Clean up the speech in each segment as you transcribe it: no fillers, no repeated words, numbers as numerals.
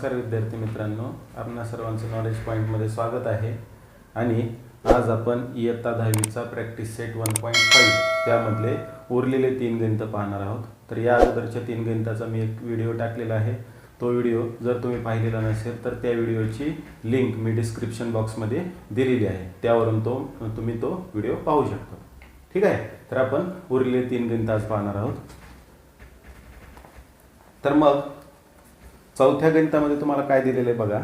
नमस्कार विद्यार्थी मित्रांनो, आपणा सर्वांचं नॉलेज पॉईंटमध्ये स्वागत आहे. आणि आज आपण इयत्ता 10वीचा प्रॅक्टिस सेट 1.5 त्यामधले उरलेले 3 गणित पाहणार आहोत. तर या अगोदरच्या 3 गणिताचा मी एक व्हिडिओ टाकलेला आहे. तो व्हिडिओ जर तुम्ही पाहिलेला नसेल तर त्या व्हिडिओची लिंक मी डिस्क्रिप्शन बॉक्समध्ये दिलेली आहे, त्यावरून तुम्ही तो व्हिडिओ पाहू शकता. ठीक आहे. तर आपण उरलेले 3 गणित आज पाहणार आहोत. तर मग चौथ्या गणितामध्ये तुम्हाला काय दिलेले आहे बघा.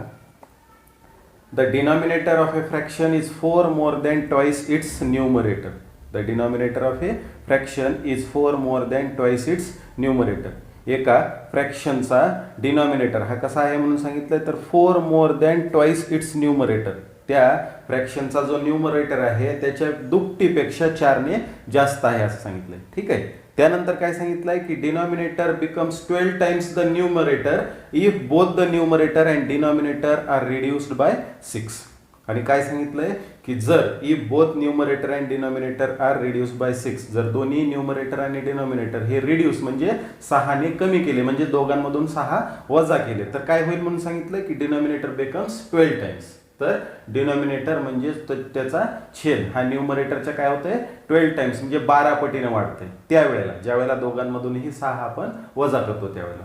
The denominator of A fraction is 4 more than twice its numerator. The denominator of A fraction is 4 more than twice its numerator. एका फ्रॅक्शनचा डिनॉमिनेटर हा कसा आहे म्हणून सांगितलंय, तर 4 more than twice its numerator. त्या फ्रॅक्शनचा जो न्यूमरेटर आहे त्याच्या दुप्पटीपेक्षा 4 ने जास्त आहे असं सांगितलंय. ठीक आहे. त्यानंतर काय सांगितलंय की denominator becomes 12 times the numerator if both the numerator and denominator are reduced by 6. आणि काय सांगितलंय की जर if both numerator and denominator are reduced by 6, जर दोन्ही न्यूमरेटर आणि डिनॉमिनेटर हे रिड्यूस म्हणजे 6 ने कमी केले, म्हणजे दोघांमधून 6 वजा केले, तर काय होईल म्हणून सांगितलंय की डिनॉमिनेटर बिकम्स 12 टाइम्स. तर डिनॉमिनेटर म्हणजे त्याचा छेद हा न्यूमरेटरच्या काय होतंय 12 टाइम्स म्हणजे 12 पटीने वाढतंय त्यावेळेला, ज्यावेळेला दोघांमधूनही 6 आपण वजा करतो त्यावेळेला.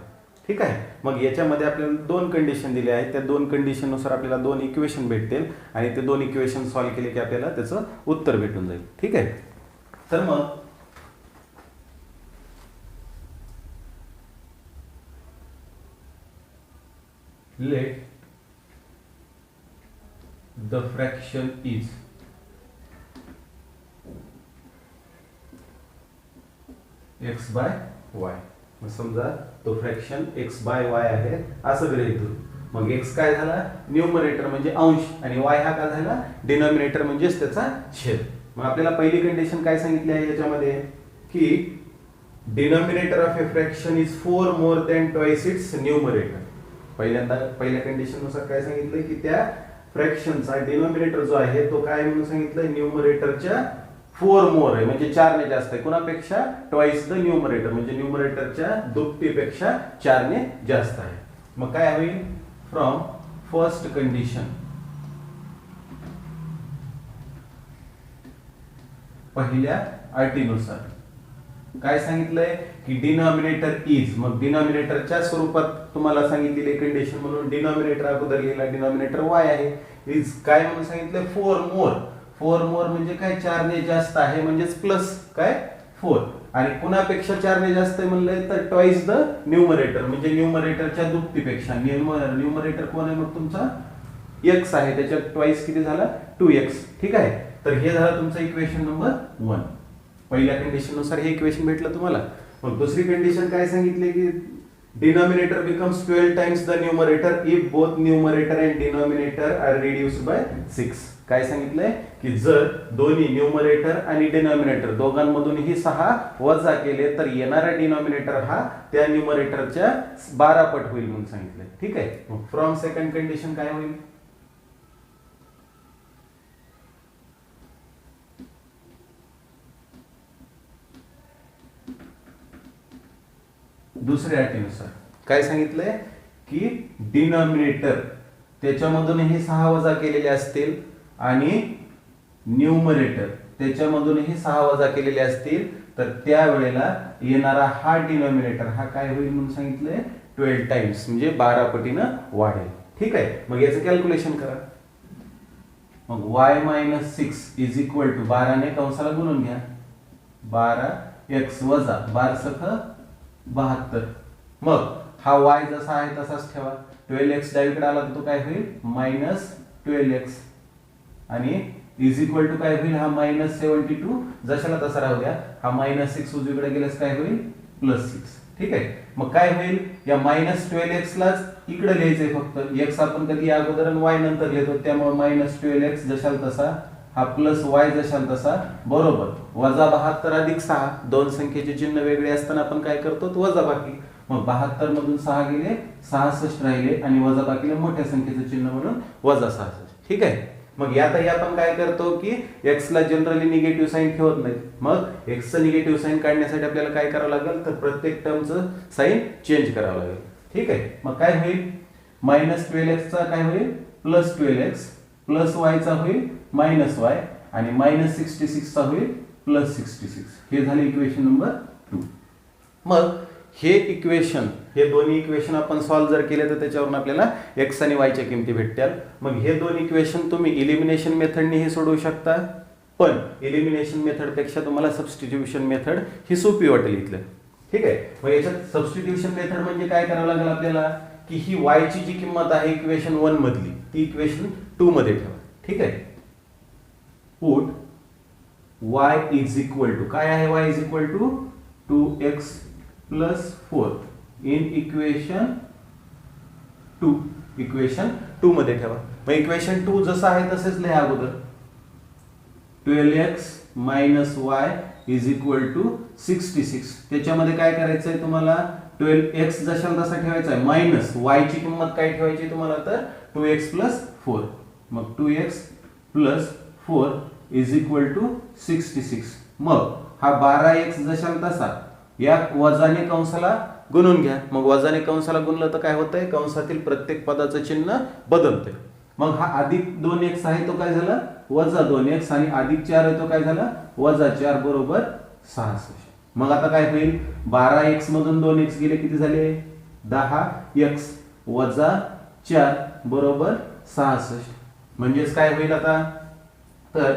ठीक आहे. मग याच्यामध्ये आपल्याला 2 कंडिशन दिले आहेत. त्या 2 कंडिशन नुसार आपल्याला 2 इक्वेशन भेटतील आणि ते 2 इक्वेशन सॉल्व्ह केले की आपल्याला त्याचं उत्तर भेटून जाईल. ठीक आहे. तर मग late the fraction is x by y. मग समजा तो फ्रॅक्शन x by y आहे असं गृहीत धरू. मग x काय झाला न्यूमरेटर म्हणजे अंश आणि y हा काय झाला डिनॉमिनेटर म्हणजेच त्याचा छेद. मग आपल्याला पहिली कंडिशन काय सांगितली आहे याच्यामध्ये की denominator of A fraction is 4 more than twice its numerator. पहिल्या कंडिशन नुसार काय सांगितलंय की त्या फ्रॅक्शनचा डिनॉमिनेटर जो आहे तो काय म्हणून सांगितलंय न्यूमरेटरच्या 4 मोर आहे, म्हणजे 4 ने जास्त आहे. कुणापेक्षा ट्वाइस द न्यूमरेटर म्हणजे न्यूमरेटरच्या दुप्पटीपेक्षा 4 ने जास्त आहे. मग काय होईल फ्रॉम फर्स्ट कंडिशन, पहिल्या अटीनुसार काय सांगितलंय की डिनॉमिनेटर इज, मग डिनॉमिनेटरच्या स्वरूपात तुम्हाला सांगितलेली कंडिशन म्हणून डिनॉमिनेटर अगोदर लिहिला, डिनॉमिनेटर y आहे. इज काय म्हणून सांगितलंय 4 मोर. 4 मोर म्हणजे काय 4 ने जास्त आहे म्हणजेच प्लस काय 4. आणि कुणापेक्षा 4 ने जास्त आहे म्हणलंय तर ट्वाइस द न्यूमरेटर म्हणजे न्यूमरेटरच्या दुप्पटीपेक्षा. न्यूमरेटर कोण आहे मग तुमचा x आहे, त्याच्यात ट्वाइस किती झाला 2x. ठीक आहे. तर हे झालं तुमचं इक्वेशन नंबर 1. पहिल्या कंडिशन नुसार हे इक्वेशन भेटलं तुम्हाला. मग दुसरी कंडिशन काय सांगितली की denominator becomes 12 times the numerator if both numerator and denominator are reduced by 6. काय सांगितलंय की जर दोन्ही न्यूमरेटर आणि डिनॉमिनेटर दोघांमधूनही 6 वजा केले तर येणारा डिनॉमिनेटर हा त्या न्यूमरेटरच्या 12 पट होईल म्हणून सांगितलंय. ठीक आहे. मग फ्रॉम सेकंड कंडिशन काय होईल, दुसऱ्या अटीनुसार काय सांगितलंय की डिनॉमिनेटर त्याच्यामधूनही 6 वजा केलेले असतील आणि न्यूमरेटर त्याच्यामधूनही 6 वजा केलेले असतील तर त्यावेळेला येणारा हा डिनॉमिनेटर हा काय होईल म्हणून सांगितलंय 12 टाइम्स म्हणजे 12 पटीनं वाढेल. ठीक आहे. मग याचं कॅल्क्युलेशन करा. मग y - 6 इज इक्वल टू 12 ने कंसाला गुणून घ्या. 12x वजा 12 सख 72. मग हा y जसा आहे तसाच ठेवा. 12x डावीकडे आला तर तो काय होईल -12x आणि इज इक्वल टू काय होईल हा -72 जशाला तसा राहू द्या. हा -6 उजवीकडे गेल्यास काय होईल +6. ठीक आहे. मग काय होईल या -12x लाच इकडे लिहायचंय फक्त. x आपण कधी अगोदर आणि y नंतर लिहितो त्यामुळे -12x जशाला तसा हा +y जशाल तसा बरोबर -72 अधिक 6. दोन संख्येचे चिन्ह वेगळे असताना आपण काय करतो वजाबाकी. मग 72 मधून 6 गेले 66 राहिले आणि वजाबाकीला मोठ्या संख्येचं चिन्ह म्हणून -66. ठीक आहे. मग यातही आपण काय करतो की x ला जनरली निगेटिव्ह साइन ठेवत नाही. मग x चं निगेटिव्ह साइन काढण्यासाठी आपल्याला काय करावं लागेल तर प्रत्येक टर्मचं साइन चेंज करावं लागेल. ठीक आहे. मग काय होईल -12x चा काय होईल +12x प्लस y चा होईल -y आणि -66 चा होईल +66. हे झाले इक्वेशन नंबर 2. मग हे इक्वेशन, हे दोन्ही इक्वेशन आपण सॉल्व्ह जर केले तर त्याच्यावरून आपल्याला x आणि y च्या किमती भेटतील. मग हे दोन इक्वेशन तुम्ही इलिमिनेशन मेथडने हे सोडवू शकता, पण इलिमिनेशन मेथड पेक्षा तुम्हाला सबस्टिट्यूशन मेथड ही सोपी वाटेल इथलं. ठीक आहे. मग याच्यात सबस्टिट्यूशन मेथड म्हणजे काय करावं लागेल आपल्याला की ही y ची जी किंमत आहे इक्वेशन 1 मधली ती इक्वेशन 2 मध्ये ठेवा. ठीक आहे. Put y is equal to, काय आहे y is equal to 2x plus 4 in equation 2. Equation 2 मध्ये ठेवा. मग इक्वेशन 2 जसं आहे तसेच लिहा अगोदर. 12x minus y is equal to 66. त्याच्यामध्ये काय करायचं आहे तुम्हाला 12x जशाला तसा ठेवायचा आहे, मायनस y ची किंमत काय ठेवायची तुम्हाला तर 2x प्लस 4. मग 2x plus 4 is equal to 66. मग हा 12x जशाला तसा या वजाने कंसाला गुणून घ्या. मग वजाने कंसाला गुणलं तर काय होतंय, कंसातील प्रत्येक पदाचं चिन्ह बदलतंय. मग हा अधिक 2x आहे तो काय झाला वजा 2x आणि अधिक 4 आहे तो काय झाला वजा 4 बरोबर 66. मग आता काय होईल 12x मधून 2x गेले किती झाले 10x वजा 4 बरोबर 66. म्हणजेच काय होईल आता तर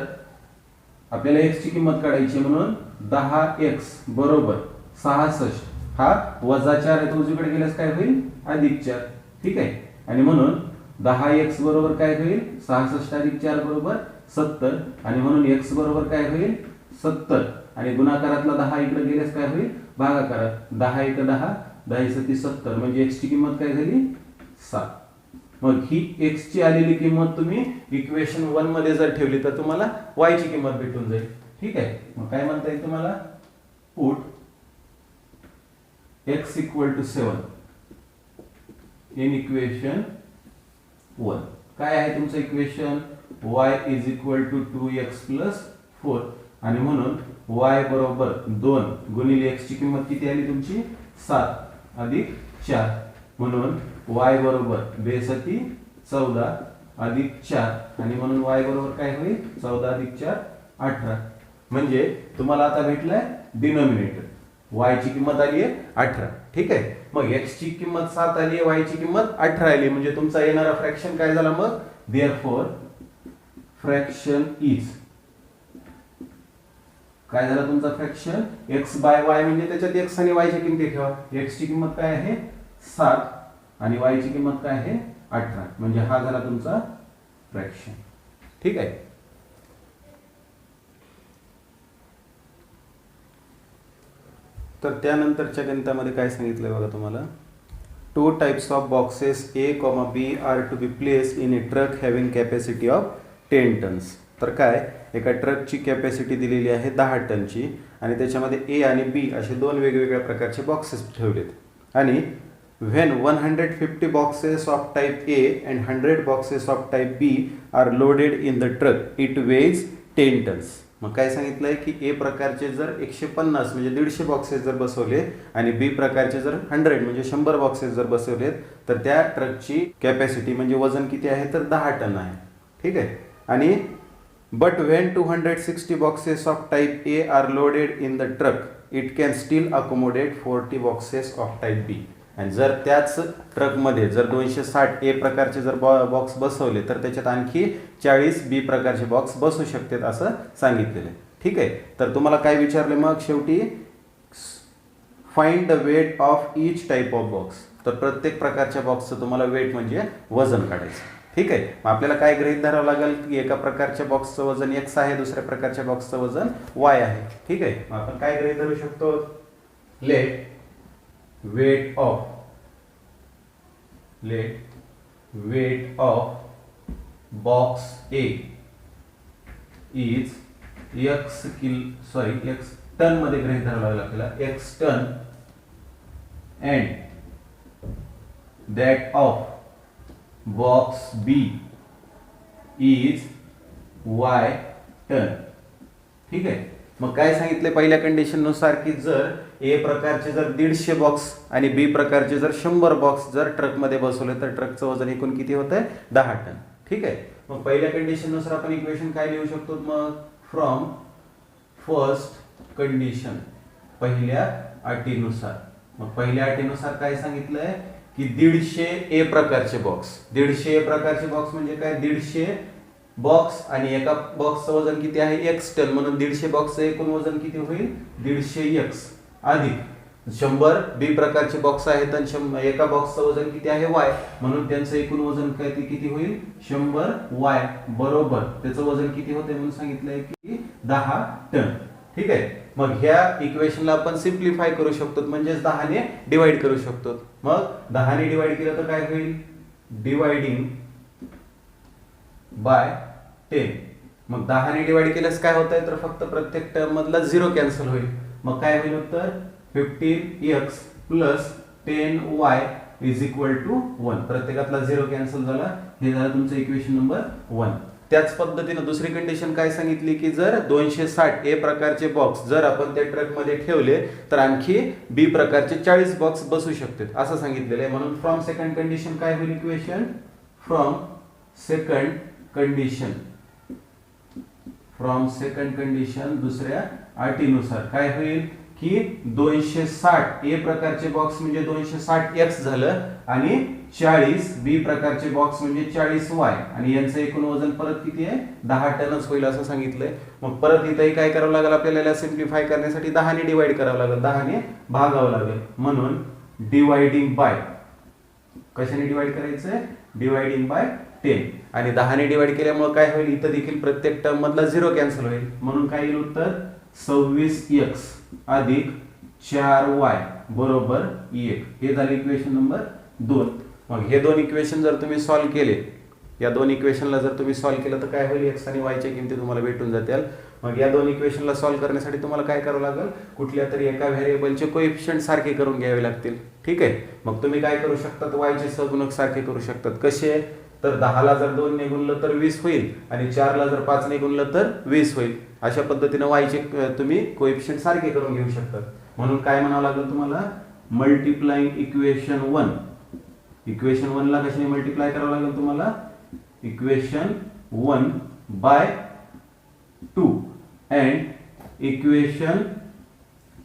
आपल्याला x ची किंमत काढायची म्हणून 10x बरोबर 66 हा वजा 4 आहे तो उजवीकडे गेल्यास काय होईल अधिक 4. ठीक आहे. आणि म्हणून 10x बरोबर काय होईल 66 अधिक 4 बरोबर 70 आणि म्हणून x बरोबर काय होईल 70 आणि गुणाकारातला 10 इकडे गेल्यास काय होईल भागाकारात 10 1 10 10 7 70 म्हणजे x ची किंमत काय झाली 7. मग ही x ची आलेली किंमत तुम्ही इक्वेशन 1 मध्ये जर ठेवली तर तुम्हाला y ची किंमत भेटून जाईल. ठीक आहे. मग काय म्हणता येईल तुम्हाला put x equal to 7 in equation 1. काय आहे तुमचं equation y is equal to 2x plus 4 आणि म्हणून y बरोबर 2 गुणिले x ची किंमत किती आली तुमची 7 अधिक 4 म्हणून y बरोबर 2 7 14 अधिक 4 आणि म्हणून y बरोबर काय होईल 14 अधिक 4 18. म्हणजे तुम्हाला आता भेटलाय डिनोमिनेटर y ची किंमत आली आहे 18. ठीक आहे. मग x ची किंमत 7 आली आहे y ची किंमत 18 आली म्हणजे तुमचा येणारा फ्रॅक्शन काय झाला मग देअरफॉर फ्रॅक्शन इज काय झाला तुमचा फ्रॅक्शन x बाय y म्हणजे त्याच्यात x आणि y ची किंमत ठेवा. x ची किंमत काय आहे 7 आणि y ची किंमत काय आहे 18 म्हणजे हा झाला तुमचा फ्रॅक्शन. ठीक आहे. तर त्यानंतरच्या गणितामध्ये काय सांगितलंय बघा तुम्हाला 2 types of boxes A, B are to be placed in a truck having capacity of 10 tons. तर काय एका ट्रकची कॅपॅसिटी दिलेली आहे 10 टनची आणि त्याच्यामध्ये A आणि B असे दोन वेगवेगळ्या प्रकारचे बॉक्सेस ठेवलेत आणि when 150 boxes of type A and 100 boxes of type B are loaded in the truck it weighs 10 tons. मग काय सांगितलंय की ए प्रकारचे जर 150 म्हणजे 150 बॉक्सेस जर बसवले आणि बी प्रकारचे जर 100 म्हणजे 100 बॉक्सेस जर बसवलेत तर त्या ट्रकची कॅपॅसिटी म्हणजे वजन किती आहे तर 10 टन आहे. ठीक आहे. आणि but when 260 boxes of type A are loaded in the truck it can still accommodate 40 boxes of type B. आणि जर त्याच ट्रकमध्ये जर 260 ए प्रकारचे जर बॉक्स बसवले तर त्याच्यात आणखी 40 बी प्रकारचे बॉक्स बसू शकतात असं सांगितलेलं आहे. ठीक आहे. तर तुम्हाला काय विचारले मग शेवटी find the weight of each type of box. तर प्रत्येक प्रकारच्या बॉक्सचं तुम्हाला वेट म्हणजे वजन काढायचं. ठीक आहे. मग आपल्याला काय गृहीत धरावं लागेल की एका प्रकारच्या बॉक्सचं वजन x आहे दुसऱ्या प्रकारच्या बॉक्सचं वजन y आहे. ठीक आहे. मग आपण काय गृहीत धरू शकतो let weight of box A is x ton मध्ये गृहीत धरावं लागेल आपल्याला x ton and that of box B is y ton. ठीक आहे. मग काय सांगितले पहिल्या कंडिशन नुसार की जर ए प्रकारचे जर 150 बॉक्स आणि बी प्रकारचे जर 100 बॉक्स जर ट्रकमध्ये बसवले तर ट्रकचं वजन एकूण किती होतंय 10 टन. ठीक आहे. मग पहिल्या कंडिशन नुसार आपण इक्वेशन काय लिहू शकतो मग फ्रॉम फर्स्ट कंडिशन पहिल्या अटीनुसार. मग पहिल्या अटीनुसार काय सांगितलंय की 150 ए प्रकारचे बॉक्स 150 ए प्रकारचे बॉक्स म्हणजे काय 150 बॉक्स आणि एका बॉक्सचं वजन किती आहे x टन म्हणून 150 बॉक्सचं एकूण वजन किती होईल 150x अधिक 100 बी प्रकारचे बॉक्स आहेत आणि एका बॉक्सचं वजन किती आहे y म्हणून त्यांचं एकूण वजन काय किती होईल 100y बरोबर त्याचं वजन किती होते म्हणून सांगितलंय की 10 टन. ठीक आहे. मग ह्या इक्वेशनला आपण सिम्प्लिफाय करू शकतो म्हणजे 10 ने डिवाइड करू शकतो. मग 10 ने डिवाइड केलं तर काय होईल डिवाइडिंग बाय 10. मग 10 ने डिवाइड केल्यास काय होतंय तर फक्त प्रत्येक टर्म मधला 0 कॅन्सल होईल. मग काय होईल उत्तर 15x plus 10y is equal to 1. प्रत्येकातला 0 कॅन्सल झाला. हे झालं तुमचं इक्वेशन नंबर 1. त्याच पद्धतीने दुसरी कंडिशन काय सांगितली की जर 260 ए प्रकारचे बॉक्स जर आपण त्या ट्रक मध्ये ठेवले तर आणखी बी प्रकारचे 40 बॉक्स बसू शकतात असं सांगितलेलं आहे. म्हणून फ्रॉम सेकंड कंडिशन काय होईल इक्वेशन फ्रॉम सेकंड कंडिशन दुसऱ्या अटीनुसार काय होईल की 260 ए प्रकारचे बॉक्स म्हणजे 260x झालं आणि 40 बी प्रकारचे बॉक्स म्हणजे 40y आणि यांचं एकूण वजन परत किती आहे 10 टनच होईल असं सांगितलंय. मग परत इथेही काय करावं लागेल आपल्याला सिम्प्लिफाय करण्यासाठी 10 ने डिवाइड करावं लागेल 10 ने भागावं लागेल. म्हणून डिवाइडिंग बाय कशाने डिवाइड करायचंय डिवाइडिंग बाय 10 आणि 10 ने डिवाइड केल्यामुळे काय होईल इथं देखील प्रत्येक टर्म मधला 0 कॅन्सल होईल म्हणून काय येईल उत्तर 26x अधिक 4y बरोबर 1. हे झाले इक्वेशन नंबर 2. मग हे दोन इक्वेशन जर तुम्ही सॉल्व्ह केले या दोन इक्वेशनला जर तुम्ही सॉल्व्ह केलं तर काय होईल x आणि y च्या किमती तुम्हाला भेटून जातील. मग या दोन इक्वेशनला सॉल्व्ह करण्यासाठी तुम्हाला काय करावं लागेल कुठल्या तरी एका व्हेरिएबलचे कोएफिशिएंट सारखे करून घ्यावे लागतील. ठीक आहे. मग तुम्ही काय करू शकतात y चे सहगुणक सारखे करू शकतात. कसे तर 10 ला जर 2 ने गुणलं तर 20 होईल आणि 4 ला जर 5 ने गुणलं तर 20 होईल. अशा पद्धतीने y चे तुम्ही कोएफिशिएंट सारखे करून घेऊ शकतात. म्हणून काय म्हणावं लागेल तुम्हाला मल्टिप्लाइंग इक्वेशन 1 इक्वेशन 1 ला कशाने मल्टिप्लाय करावं लागेल तुम्हाला इक्वेशन 1 बाय 2 अँड इक्वेशन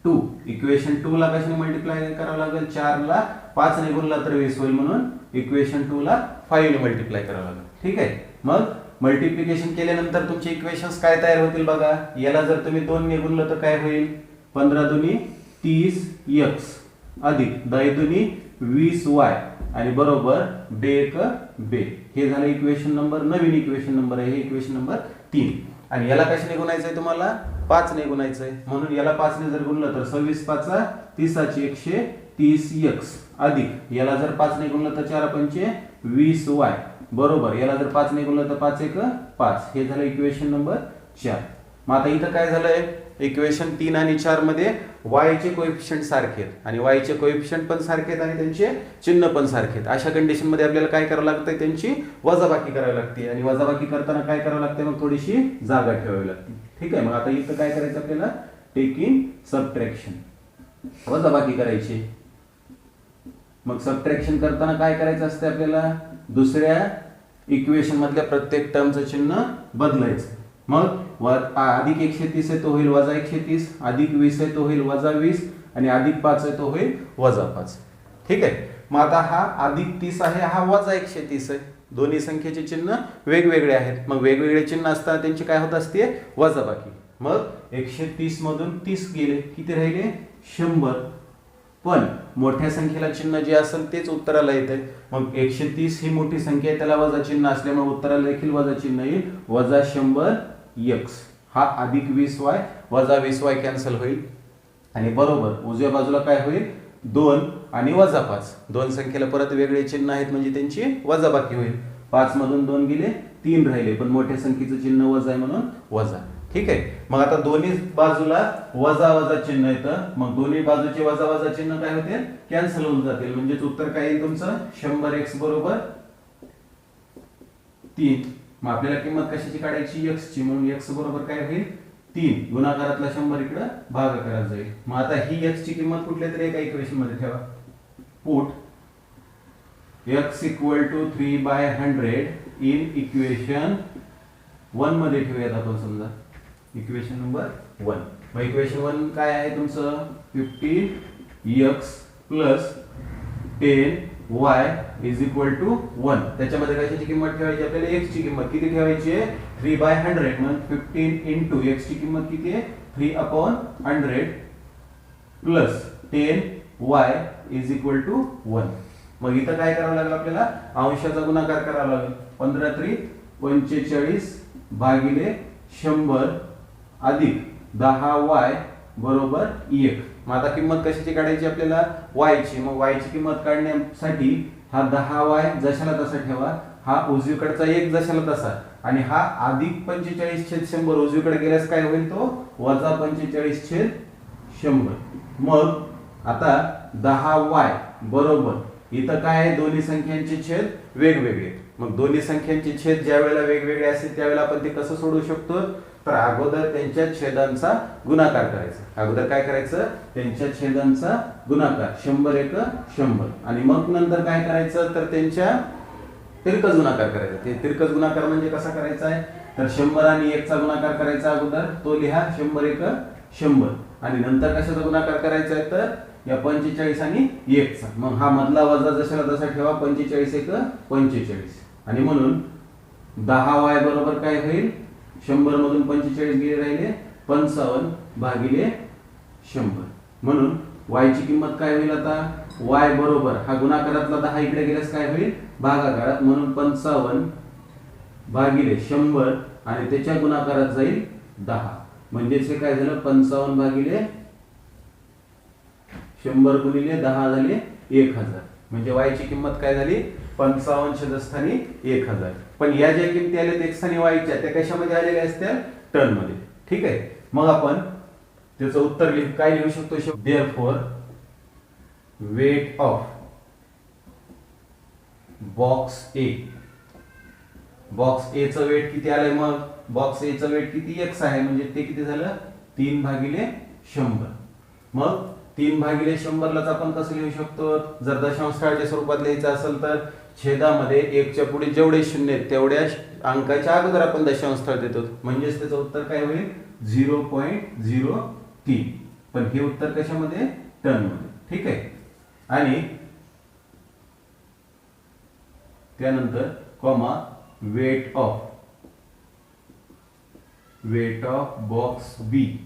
2 ला कशाने मल्टिप्लाय करावं लागेल 4 ला 5 ने गुणला तर 20 होईल म्हणून इक्वेशन 2 ला 5 ने मल्टिप्लाय करावं लागेल. ठीक आहे. मग मल्टिप्लिकेशन केल्यानंतर तुमचे इक्वेशन्स काय तयार होतील बघा. याला जर तुम्ही 2 ने गुणलं तर काय होईल 15 दुनी 30x अधिक 10 दुनी 20y आणि बरोबर 2 बे. हे झालं इक्वेशन नंबर नवीन इक्वेशन नंबर आहे हे इक्वेशन नंबर 3. आणि याला कशाने गुणायचंय तुम्हाला 5 ने गुणायचंय म्हणून याला 5 ने जर गुणलं तर 26 5 30 130x अधिक याला जर 5 ने गुणलं तर 4 पंचे 20y बरोबर याला जर 5 ने गुणलं तर 5 1 5. हे झालं इक्वेशन नंबर 4. मग आता इथं काय झालंय इक्वेशन 3 आणि 4 मध्ये y चे कोएफिशिएंट सारखे आहेत आणि y चे कोएफिशिएंट पण सारखे आहेत आणि त्यांचे चिन्ह पण सारखे आहेत. अशा कंडिशन मध्ये आपल्याला काय करावं लागतं त्यांची वजाबाकी करावी लागते आणि वजाबाकी करताना काय करावं लागतं मग थोडीशी जागा ठेवावी लागते. ठीक आहे. मग आता इथं काय करायचं आपल्याला टेकिंग सबट्रॅक्शन वजाबाकी करायची. मग सबट्रॅक्शन करताना काय करायचं असते आपल्याला दुसऱ्या इक्वेशन मधल्या प्रत्येक टर्मचं चिन्ह बदलायचं. मग अधिक 130 आहे तो होईल वजा 130 अधिक 20 आहे तो होईल वजा 20 आणि अधिक 5 आहे तो होईल वजा 5. ठीक आहे. मग आता हा अधिक 30 आहे हा वजा 130 आहे. दोन्ही संख्येचे चिन्ह वेगवेगळे आहेत. मग वेगवेगळे चिन्ह असताना त्यांची काय होत असते वजाबाकी. मग 130 मधून 30 गेले किती राहिले 100 पण मोठ्या संख्येला चिन्ह जे असेल तेच उत्तराला येते. मग 130 ही मोठी संख्या आहे त्याला वजा चिन्ह असल्यामुळे उत्तराला देखील वजा चिन्ह येईल वजा 100x हा अधिक 20y वजा 20y कॅन्सल होईल आणि बरोबर उजव्या बाजूला काय होईल 2 आणि वजा 5. दोन संख्येला परत वेगळे चिन्ह आहेत म्हणजे त्यांची वजाबाकी होईल. 5 मधून 2 गेले 3 राहिले पण मोठ्या संख्येचं चिन्ह वजा आहे म्हणून वजा. ठीक आहे. मग आता दोन्ही बाजूला वजा वजा चिन्ह येतं मग दोन्ही बाजूचे वजा वजा चिन्ह काय होते कॅन्सल होऊन जातील म्हणजे उत्तर काय येईल तुमचं 100x बरोबर 3. मग आपल्याला किंमत कशाची काढायची x ची म्हणून x बरोबर काय होईल 3 गुणाकारातला 100 इकडं भागाकारात जाईल. मग आता ही x ची किंमत कुठल्या तरी एका इक्वेशन मध्ये ठेवा. Put x equal to 3/100 in equation 1 मध्ये ठेवूयात आपण. समजा इक्वेशन नंबर 1. मग इक्वेशन 1 काय आहे तुमचं? 15x plus 10y is equal to 1. त्याच्यामध्ये कशाची किंमत ठेवायची आपल्याला? x ची किंमत किती ठेवायची आहे? 3/100. मग 15 इंटू x ची किंमत किती आहे? 3/100 plus 10y is equal to 1. मग इथं काय करावं लागेल आपल्याला? अंशाचा गुणाकार करावा लागेल. 15 × 45 भागिले 100 अधिक 10y बरोबर 1. मग आता किंमत कशाची काढायची आपल्याला? y ची. मग y ची किंमत काढण्यासाठी हा 10y जशाला तसा ठेवा, हा उजवीकडचा 1 जशाला तसा, आणि हा अधिक 45/100 उजवीकडे गेल्यास काय होईल? तो वजा 45/100. मग आता 10y बरोबर इथं काय आहे? दोन्ही संख्यांचे छेद वेगवेगळे. मग दोन्ही संख्यांचे छेद ज्या वेळेला वेगवेगळे असतील त्यावेळेला आपण ते कसं सोडवू शकतो? तर अगोदर त्यांच्या छेदांचा गुणाकार करायचा. अगोदर काय करायचं? त्यांच्या छेदांचा गुणाकार. 100 × 100. आणि मग नंतर काय करायचं? तर त्यांच्या तिरकस गुणाकार करायचा. ते तिरकस गुणाकार म्हणजे कसा करायचा आहे? तर 100 आणि 1 चा गुणाकार करायचा अगोदर. तो लिहा 100 × 100. आणि नंतर कशाचा गुणाकार करायचा आहे? तर या 45 आणि 1 चा. मग हा मधला वजा जशाला तसा ठेवा. 45 × 45. आणि म्हणून 10y बरोबर काय होईल? 100 मधून 45 गेले राहिले 55/100. म्हणून y ची किंमत काय होईल आता? y बरोबर हा गुणाकारातला 10 इकडे गेल्यास काय होईल? भागाकारात. म्हणून 55/100 आणि त्याच्या गुणाकारात जाईल 10. म्हणजेच हे काय झालं? 55/100 गुणिले 10 झाले 1000. म्हणजे y ची किंमत काय झाली? 55 छेदस्थानी 1000. पण या ज्या किमती आल्या x आणि y च्या त्या कशामध्ये आलेल्या असत्या? टर्न मध्ये. ठीक आहे. मग आपण त्याचं उत्तर काय लिहू शकतो? Therefore weight of box A. Box A चं वेट किती आलंय? मग बॉक्स ए चं वेट किती? x आहे. म्हणजे ते किती झालं? 3/100. मग 3/100 लाच आपण कसं लिहू शकतो? जर दशांशाच्या स्वरूपात लिहायचं असेल तर छेदामध्ये 1 च्या पुढे जेवढे शून्य आहेत तेवढ्या अंकाच्या अगोदर आपण दशांश देतो. म्हणजेच त्याचं उत्तर काय होईल? 0.03. पण हे उत्तर कशामध्ये? टर्न मध्ये. ठीक आहे. आणि त्यानंतर comma weight of box B.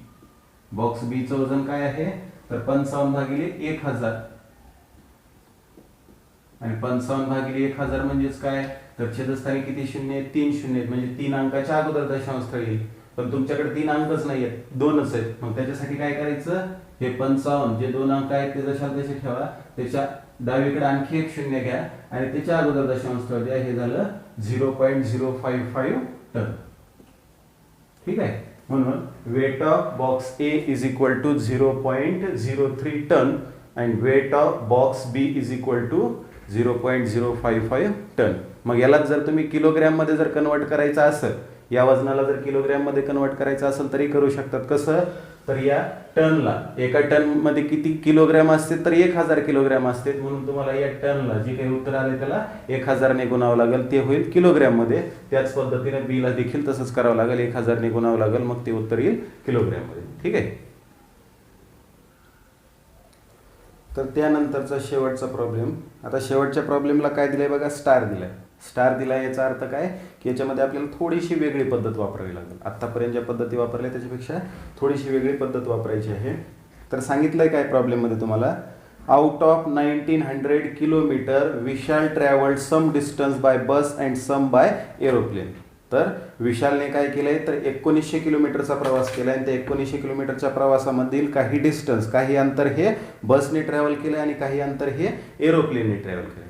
Box B चं वजन काय आहे? तर 55/1000. आणि 55/1000 म्हणजेच काय? तर छेदस्थानी किती शून्य आहेत? 3 शून्य आहेत. म्हणजे 3 अंकाच्या अगोदर दशांश येईल. पण तुमच्याकडे 3 अंकच नाही आहेत, 2च आहेत. मग त्याच्यासाठी काय करायचं? हे 55 जे 2 अंक आहेत ते जशाला तसे ठेवा. त्याच्या डावीकडे आणखी एक शून्य घ्या आणि त्याच्या अगोदर दशांश द्या. हे झालं 0.055 टन. ठीक आहे. म्हणून weight of box A is equal to 0.03 ton and weight of box B is equal to 0.055 ton. मग याला जर तुम्ही किलोग्रॅम मध्ये जर कन्वर्ट करायचं असेल, या वजनाला जर किलोग्रॅम मध्ये कन्वर्ट करायचं असेल तरी करू शकतात. कसं? तर या टनला, एका टन मध्ये किती किलोग्रॅम असते? तर 1000 किलोग्रॅम असते. म्हणून तुम्हाला या टनला जे काही उत्तर आले त्याला 1000 ने गुणावं लागेल, ते होईल किलोग्रॅम मध्ये. त्याच पद्धतीने बी ला देखील तसंच करावं लागेल, 1000 ने गुणावं लागेल, मग ते उत्तर येईल किलोग्रॅम मध्ये. ठीक आहे. तर त्यानंतरचा शेवटचा प्रॉब्लेम. आता शेवटच्या प्रॉब्लेमला काय दिलंय बघा? स्टार दिलाय. स्टार दिलाय याचा अर्थ काय की याच्यामध्ये आपल्याला थोडीशी वेगळी पद्धत वापरावी लागेल. आतापर्यंत ज्या पद्धती वापरल्या त्याच्यापेक्षा थोडीशी वेगळी पद्धत वापरायची आहे. तर सांगितलंय काय प्रॉब्लेम मध्ये तुम्हाला? Out of 1900 kilometre Vishal travelled some distance by bus and some by aeroplane. तर विशालने काय केलंय? तर 1900 किलोमीटरचा प्रवास केलाय आणि त्या 1900 किलोमीटरच्या प्रवासामधील काही डिस्टन्स, काही अंतर हे बसने ट्रॅव्हल केलंय आणि काही अंतर हे एरोप्लेनने ट्रॅव्हल केलंय.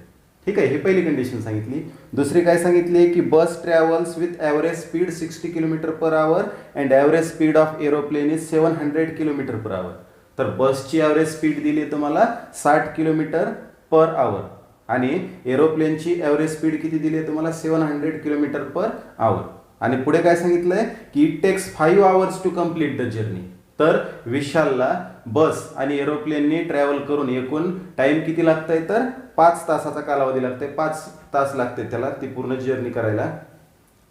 ठीक आहे. ही पहिली कंडिशन सांगितली. दुसरी काय सांगितली की bus travels with average speed 60 km/h and average speed of aeroplane is 700 km/h. तर बसची ॲव्हरेज स्पीड दिली तुम्हाला 60 km/h आणि एरोप्लेनची ॲव्हरेज स्पीड किती दिली आहे तुम्हाला? 700 km/h. आणि पुढे काय सांगितलंय की it takes 5 hours to complete the journey. तर विशालला बस आणि एरोप्लेनने ट्रॅव्हल करून एकूण टाइम किती लागतंय तर 5 तासाचा कालावधी लागतोय. 5 तास लागते त्याला ती पूर्ण जर्नी करायला.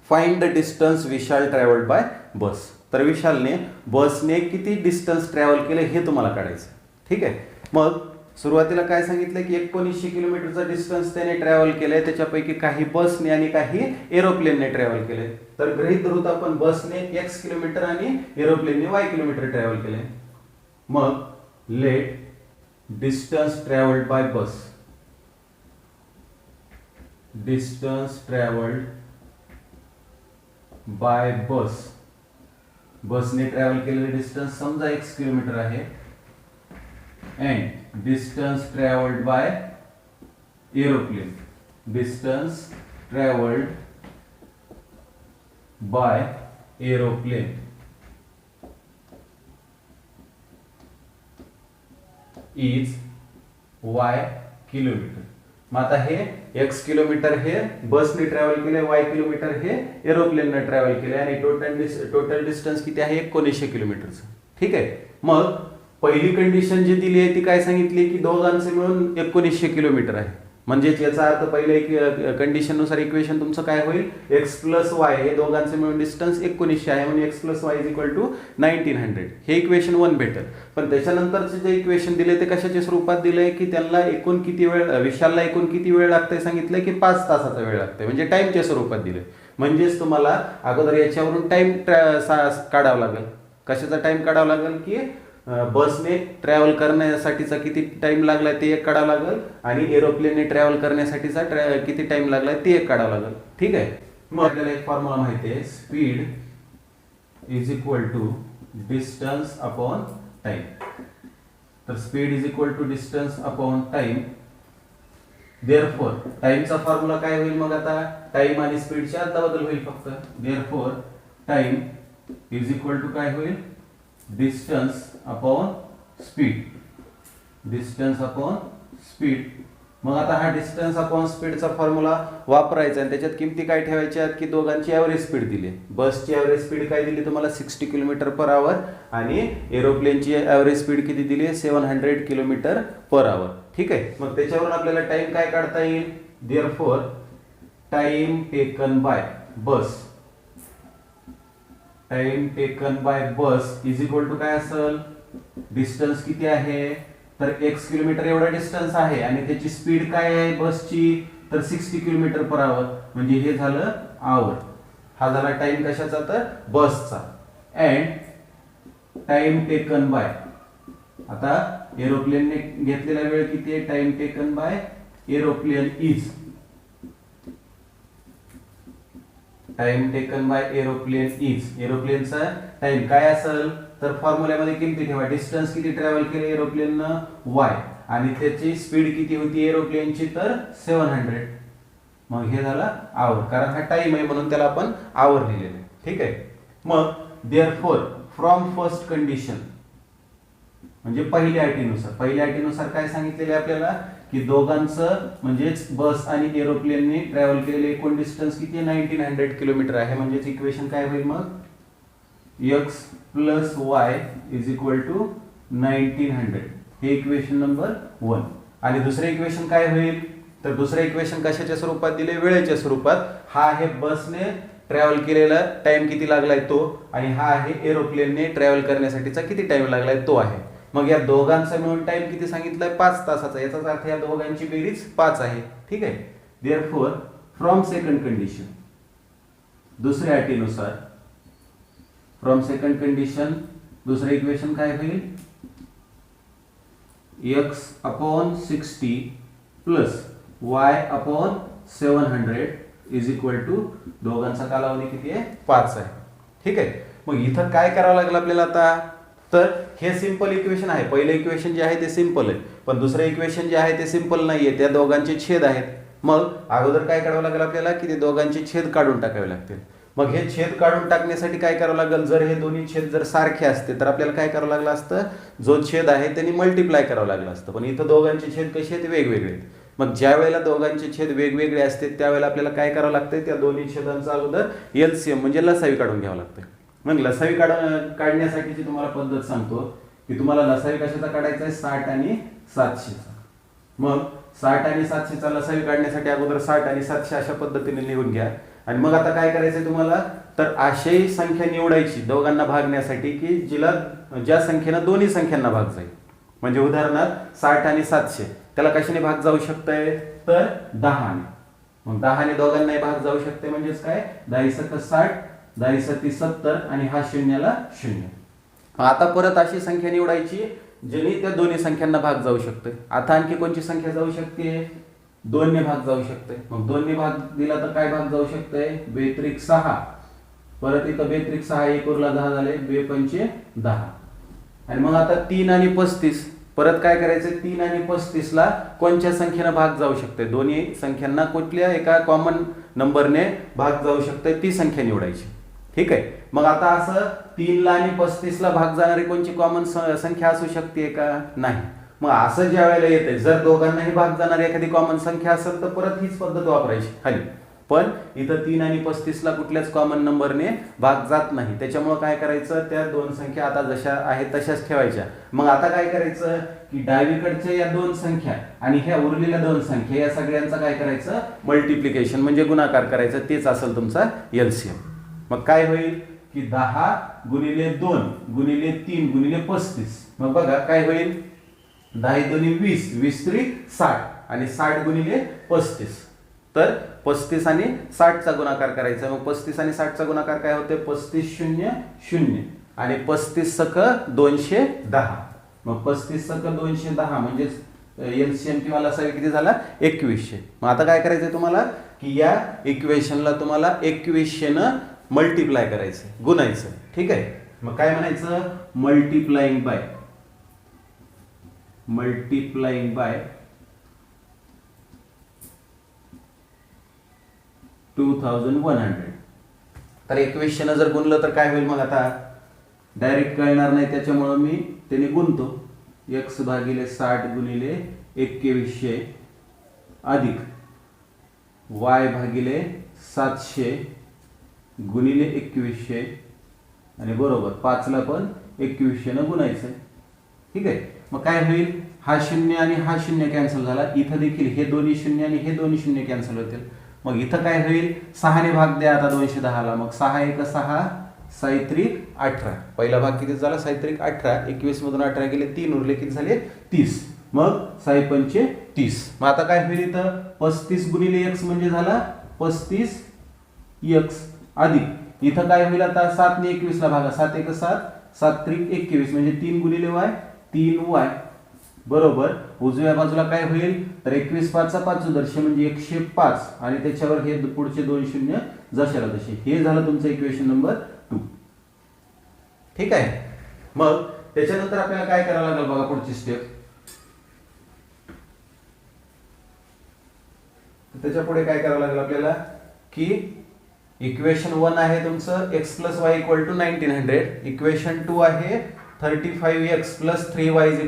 Find the distance Vishal travelled by bus. तर विशालने बसने किती डिस्टन्स ट्रॅव्हल केलं हे तुम्हाला काढायचं. ठीक आहे. मग सुरुवातीला काय सांगितलं की 1900 किलोमीटरचा डिस्टन्स त्याने ट्रॅव्हल केलंय. त्याच्यापैकी काही बसने आणि काही एरोप्लेनने ट्रॅव्हल केलंय. तर गृहीत धरूत आपण बसने x किलोमीटर आणि एरोप्लेनने y किलोमीटर ट्रॅव्हल केलंय. मग late distance travelled by bus, distance travelled by बस, बसने ट्रॅव्हल केलेले डिस्टन्स समजा x किलोमीटर आहे. and distance traveled by aeroplane, distance traveled by aeroplane is y kilometre. मग आता हे x किलोमीटर हे बसने ट्रॅव्हल केले, y किलोमीटर हे एरोप्लेनने ट्रॅव्हल केले आणि टोटल डिस्टन्स किती आहे 1900 किलोमीटरचं. ठीक आहे. मग पहिली कंडिशन जी दिली आहे ती काय सांगितली की दोघांचे मिळून 1900 किलोमीटर आहे. म्हणजेच याचा अर्थ पहिल्या कंडिशन नुसार इक्वेशन तुमचं काय होईल x प्लस वाय हे दोघांचे मिळून डिस्टन्स 1900 आहे म्हणजे x plus y is equal to 1900. हे इक्वेशन 1 भेटेल. पण त्याच्यानंतरचे जे इक्वेशन दिले ते कशाच्या स्वरूपात दिले की त्यांना एकूण किती वेळ, विशालला एकूण किती वेळ लागतंय सांगितलं की 5 तासाचा वेळ लागतंय म्हणजे टाइमच्या स्वरूपात दिले. म्हणजेच तुम्हाला अगोदर याच्यावरून टाइम काढावा लागेल. कशाचा टाइम काढावा लागेल की बसने ट्रॅव्हल करण्यासाठीचा किती टाइम लागलाय ते एक काढावं लागेल आणि एरोप्लेनने ट्रॅव्हल करण्यासाठीचा किती टाइम लागलाय ते एक काढावं लागेल. ठीक आहे. मग आपल्याला एक फॉर्म्युला माहिती आहे, speed is equal to distance upon time. तर speed is equal to distance upon time. Therefore टाइमचा फॉर्म्युला काय होईल मग आता टाइम आणि स्पीडच्या अदलाबदल होईल फक्त. Therefore time is equal to काय होईल distance upon speed, distance upon speed. मग आता हा डिस्टन्स अपॉन स्पीडचा फॉर्म्युला वापरायचा आणि त्याच्यात किमती काय ठेवायच्या की दोघांची ॲव्हरेज स्पीड दिली. बसची ॲव्हरेज स्पीड काय दिली तुम्हाला 60 किलोमीटर पर आवर आणि एरोप्लेनची ॲव्हरेज स्पीड किती दिली 700 किलोमीटर पर आवर. ठीक आहे. मग त्याच्यावरून आपल्याला टाइम काय काढता येईल. Therefore time taken by bus, time taken by bus is equal to काय असेल डिस्टन्स किती आहे तर x किलोमीटर एवढा डिस्टन्स आहे आणि त्याची स्पीड काय आहे बसची तर 60 किलोमीटर पर आवर म्हणजे हे झालं आवर. हा झाला टाइम कशाचा तर बसचा. अँड टाइम टेकन बाय, आता एरोप्लेनने घेतलेला वेळ किती आहे time taken by aeroplane is, time taken by aeroplane is, एरोप्लेनचा टाइम काय असेल तर फॉर्म्युल्यामध्ये किमती ठेवा. डिस्टन्स किती ट्रॅव्हल केले एरोप्लेननं y आणि त्याची स्पीड किती होती एरोप्लेनची तर 700. मग हे झालं आवर कारण हा टाइम आहे म्हणून त्याला आपण आवर लिहिलेलं आहे. ठीक आहे. मग देअरफॉर फ्रॉम फर्स्ट कंडिशन म्हणजे पहिल्या अटीनुसार काय सांगितलेलं आहे आपल्याला की दोघांचं म्हणजेच बस आणि एरोप्लेनने ट्रॅव्हल केलेले एकूण डिस्टन्स किती 1900 किलोमीटर आहे. म्हणजेच इक्वेशन काय होईल मग x plus y is equal to 1900. हे इक्वेशन नंबर 1. आणि दुसरे इक्वेशन काय होईल तर दुसरे इक्वेशन कशाच्या स्वरूपात दिले वेळेच्या स्वरूपात. हा आहे बसने ट्रॅव्हल केलेला टाइम किती लागलाय तो आणि हा आहे एरोप्लेनने ट्रॅव्हल करण्यासाठीचा किती टाइम लागलाय तो आहे. मग या दोघांचा मिळून टाइम किती सांगितलाय 5 तासाचा. याचाच अर्थ या दोघांची बेरीज 5 आहे. ठीक आहे. देअरफॉर फ्रॉम सेकंड कंडिशन दुसऱ्या अटीनुसार, फ्रॉम सेकंड कंडिशन दुसरं इक्वेशन काय होईल x अपॉन 60 प्लस y upon 700 is equal to दोघांचा कालावधी किती आहे 5 आहे. ठीक आहे. मग इथं काय करावं लागलं आपल्याला आता तर हे सिंपल इक्वेशन आहे. पहिलं इक्वेशन जे आहे ते सिंपल आहे पण दुसरं इक्वेशन जे आहे ते सिंपल नाहीये. त्या दोघांचे छेद आहेत. मग अगोदर काय करावं लागेल आपल्याला की ते दोघांचे छेद काढून टाकावे लागतील. मग हे छेद काढून टाकण्यासाठी काय करावं लागेल जर हे दोन्ही छेद जर सारखे असते तर आपल्याला काय करावं लागलं असतं जो छेद आहे त्यांनी मल्टिप्लाय करावं लागलं असतं. पण इथं दोघांचे छेद कसे आहेत वेगवेगळे आहेत. मग ज्या वेळेला दोघांचे छेद वेगवेगळे असते त्यावेळेला आपल्याला काय करावं लागतंय, त्या दोन्ही छेदांचा अगोदर एलसीएम म्हणजे लसावी काढून घ्यावं लागतंय. मग लसावी काढण्यासाठीची तुम्हाला पद्धत सांगतो की तुम्हाला लसावी कशाचा काढायचा आहे, 60 आणि 700चा. मग 60 आणि 700चा लसावी काढण्यासाठी अगोदर 60 आणि 700 अशा पद्धतीने लिहून घ्या. आणि मग आता काय करायचंय तुम्हाला, तर अशी संख्या निवडायची दोघांना भागण्यासाठी की ज्या संख्येनं दोन्ही संख्यांना भाग जाईल. म्हणजे उदाहरणार्थ 60 आणि 700 त्याला कशाने भाग जाऊ शकतंय, तर 10ने. मग 10ने दोघांनाही भाग जाऊ शकते. म्हणजेच काय, 10 सक 60, 10 सती 70 आणि हा शून्याला 0. आता परत अशी संख्या निवडायची ज्याने त्या दोन्ही संख्यांना भाग जाऊ शकते. आता आणखी कोणती संख्या जाऊ शकते, 2 ने भाग जाऊ शकते. मग 2 ने भाग दिला तर काय भाग जाऊ शकते, 2×6. परत इथं 2×6 1 उरला 10 झाले, 2×5 10. आणि मग आता 3 आणि 35 परत काय करायचं, 3 आणि 35 ला कोणत्या संख्येने भाग जाऊ शकते, दोन्ही संख्यांना कुठल्या एका कॉमन नंबरने भाग जाऊ शकते ती संख्या निवडायची. ठीक आहे. मग आता असं 3 ला आणि 35 ला भाग जाणारी कोणची कॉमन संख्या असू शकते का, नाही. मग असं ज्या वेळेला येते, जर दोघांनाही भाग जाणारी एखादी कॉमन संख्या असेल तर परत हीच पद्धत वापरायची खाली. पण इथं 3 आणि 35 ला कुठल्याच कॉमन नंबरने भाग जात नाही. त्याच्यामुळे काय करायचं, त्या दोन संख्या आता जशा आहेत तशाच ठेवायच्या. मग आता काय करायचं की डावीकडच्या या दोन संख्या आणि ह्या उरलेल्या दोन संख्या या सगळ्यांचा काय करायचं, मल्टिप्लिकेशन म्हणजे गुणाकार करायचं. तेच असेल तुमचा एलसीएम. मग काय होईल की 10 गुणिले 2 गुणिले 3 गुणिले 35. मग बघा काय होईल, 10 दुनी 20, 20 त्रिक 60 आणि 60 गुणिले 35. तर 35 आणि 60 चा गुणाकार करायचा. मग 35 आणि 60 चा गुणाकार काय होते, 35 0 0 आणि 35 सक 210. मग 35 सक 210 म्हणजे एलसीएम किंवा लसावी किती झाला, 2100. मग आता काय करायचंय तुम्हाला की या इक्वेशनला तुम्हाला 2100 न मल्टिप्लाय करायचं, गुणायचं. ठीक आहे. मग काय म्हणायचं, मल्टिप्लाइंग बाय 2100. तर 2100 जर गुणलं तर काय होईल, मग आता डायरेक्ट कळणार नाही त्याच्यामुळे मी त्याने गुणतो. x भागिले 60 गुणिले 2100 अधिक y भागिले 700 गुणिले 2100 आणि बरोबर 5 ला पण 2100 न गुणायचं. ठीक आहे. मग काय होईल, हा शून्य आणि हा शून्य कॅन्सल झाला. इथं देखील हे दोन्ही शून्य आणि हे दोन्ही शून्य कॅन्सल होतील. मग इथं काय होईल, 6 ने भाग द्या आता 210 ला. मग 6 1 6, 6 त्रिक 18. पहिला भाग किती झाला, 6 त्रिक 18. 21 मधून 18 गेले 3 उरले, किती झाले 30. मग 6 पंचे 30. मग आता काय होईल, इथं 35 गुणिले x म्हणजे झाला 35x अधिक इथं काय होईल, आता 7 ने 21 ला भागा, 7 1 7, 7 त्रिक 21 म्हणजे 3 गुणिले y 3y बरोबर. उजव्या बाजूला काय होईल, तर 21 5 चा 5 दर्श म्हणजे 105 आणि त्याच्यावर हे पुढचे 2 शून्य जशाला तसे. हे झालं तुमचं इक्वेशन नंबर 2. ठीक आहे. मग त्याच्यानंतर आपल्याला काय करावं लागेल बघा, पुढची स्टेप. त्याच्या पुढे काय करावं लागेल आपल्याला की इक्वेशन 1 आहे तुमचं x + y = 1900. इक्वेशन 2 आहे 35x + 3y =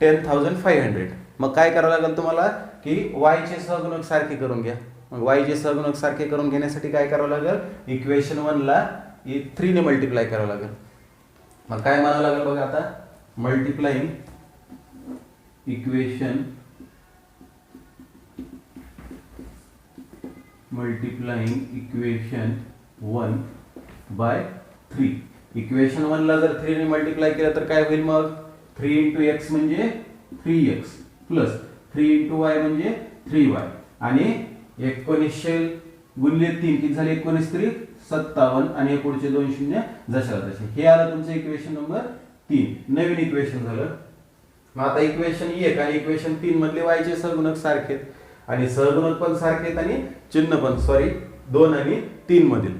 10500. मग काय करावं लागेल तुम्हाला की y चे सहगुणक सारखे करून घ्या. मग y चे सहगुणक सारखे करून घेण्यासाठी काय करावं लागेल, इक्वेशन 1 ला 3 ने मल्टिप्लाय करावं लागेल. मग काय म्हणावं लागेल बघा आता, मल्टिप्लाइंग इक्वेशन 1 बाय 3. इक्वेशन 1 ला जर 3 ने मल्टिप्लाय केलं तर काय होईल, मग 3 × x म्हणजे 3x प्लस 3 × y म्हणजे 3y आणि 1900 गुणिले 3 किती झाले, 19 त्रिक 57 आणि हे पुढचे 2 शून्य जशाला तसे. हे आलं तुमचं इक्वेशन नंबर 3. नवीन इक्वेशन झालं. मग आता इक्वेशन 1 आणि इक्वेशन 3 मधले y चे सहगुणक सारखे आहेत आणि सहगुणक पण सारखे आहेत आणि चिन्ह पण 2 आणि 3 मधील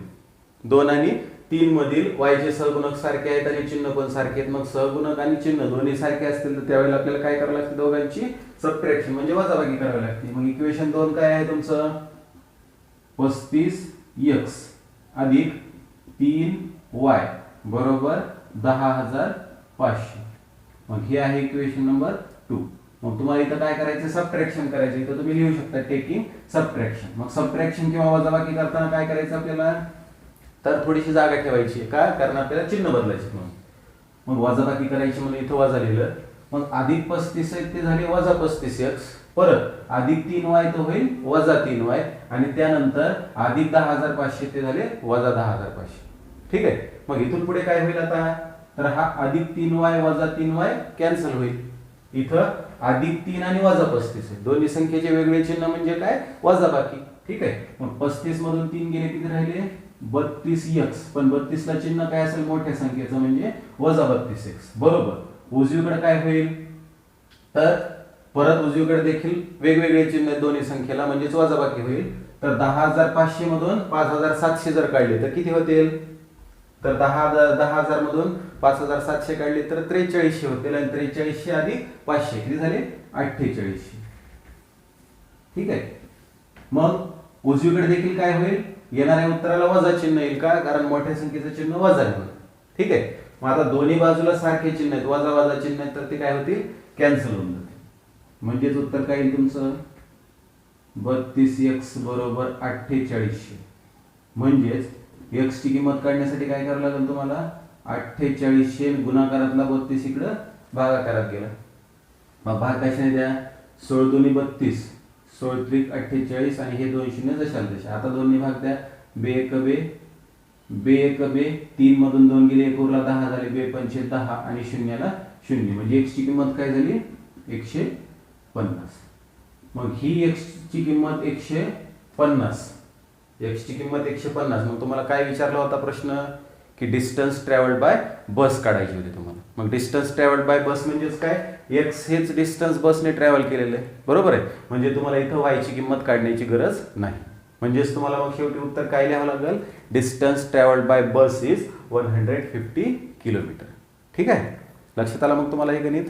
2 आणि 3 मधील y चे सहगुणक सारखे आहेत आणि चिन्ह पण सारखे आहेत. मग सहगुणक आणि चिन्ह दोन्ही सारखे असतील तर त्यावेळेला आपल्याला काय करावं लागते, दोघांची सबट्रॅक्शन म्हणजे वजाबाकी करावी लागते. मग इक्वेशन 2 काय आहे तुमचं, 35x अधिक 3y बरोबर 10500. मग हे आहे इक्वेशन नंबर 2. मग तुम्हाला इथं काय करायचं, सबट्रॅक्शन करायचं. इथं तुम्ही लिहू शकता टेकिंग सबट्रॅक्शन. मग सबट्रॅक्शन किंवा वजाबाकी करताना काय करायचं आपल्याला, तर थोडीशी जागा ठेवायची का, कारण आपल्याला चिन्ह बदलायचे म्हणून. मग वजाबाकी करायची म्हणून इथं वजा लिहिलं. मग अधिक 35 आहे ते झाले वजा 35x, परत अधिक 3y तो होईल वजा 3y, आणि त्यानंतर अधिक 10,500 ते झाले वजा 10,500. ठीक आहे. मग इथून पुढे काय होईल आता, तर हा अधिक 3y वजा 3y कॅन्सल होईल. इथं अधिक 3 आणि वजा 35 आहे, दोन्ही संख्येचे वेगळे चिन्ह म्हणजे काय, वजाबाकी. ठीक आहे. मग 35 मधून 3 गेले किती राहिले 32x, पण 32 ला चिन्ह काय असेल मोठ्या संख्येचं म्हणजे वजा 32x. बरोबर. उजवीकडे काय होईल, तर परत उजवीकडे देखील वेगवेगळे चिन्ह आहेत दोन्ही संख्येला, म्हणजेच वजाबाकी होईल. तर 10,500 मधून 5,700 जर काढले तर किती होतील, तर 10,000 मधून 5,700 काढले तर 4300 होतील, आणि 4300 अधिक 500 किती झाले 4800. ठीक आहे. मग उजवीकडे देखील काय होईल, येणाऱ्या उत्तराला वजा चिन्ह येईल का, कारण मोठ्या संख्येचं चिन्ह वजा आहे. ठीक आहे. मग आता दोन्ही बाजूला सारखे चिन्ह आहेत, वजा वजा चिन्ह आहेत, तर ते काय होतील, कॅन्सल होऊन जातील. म्हणजेच उत्तर काय येईल तुमचं 32x बरोबर 4800. म्हणजेच x ची किंमत काढण्यासाठी काय करावं लागेल तुम्हाला, 4800 गुणाकारातला 32 इकडं भागाकारात गेला. मग भाग कशाने द्या, 16 दुनी 32, 16 त्रिक 48, आणि हे 2 शून्य जशाल तसे. आता दोन्ही भाग द्या, बे एक बे 3 मधून 2 गेले, 1 उरला 10 झाले, बे 5 10, आणि शून्याला 0, म्हणजे x ची किंमत काय झाली 150. मग ही x ची किंमत 150, x ची किंमत 150. मग तुम्हाला काय विचारला होता प्रश्न, की डिस्टन्स ट्रॅव्हल्ड बाय बस काढायची होती तुम्हाला. मग डिस्टन्स ट्रॅव्हल्ड बाय बस म्हणजेच काय, x हेच डिस्टन्स बसने ट्रॅव्हल केलेलं आहे. बरोबर आहे. म्हणजे तुम्हाला इथं y ची किंमत काढण्याची गरज नाही. म्हणजेच तुम्हाला मग शेवटी उत्तर काय लिहावं लागेल, distance travelled by bus is 150 kilometre. ठीक आहे. लक्षात आलं मग तुम्हाला हे गणित.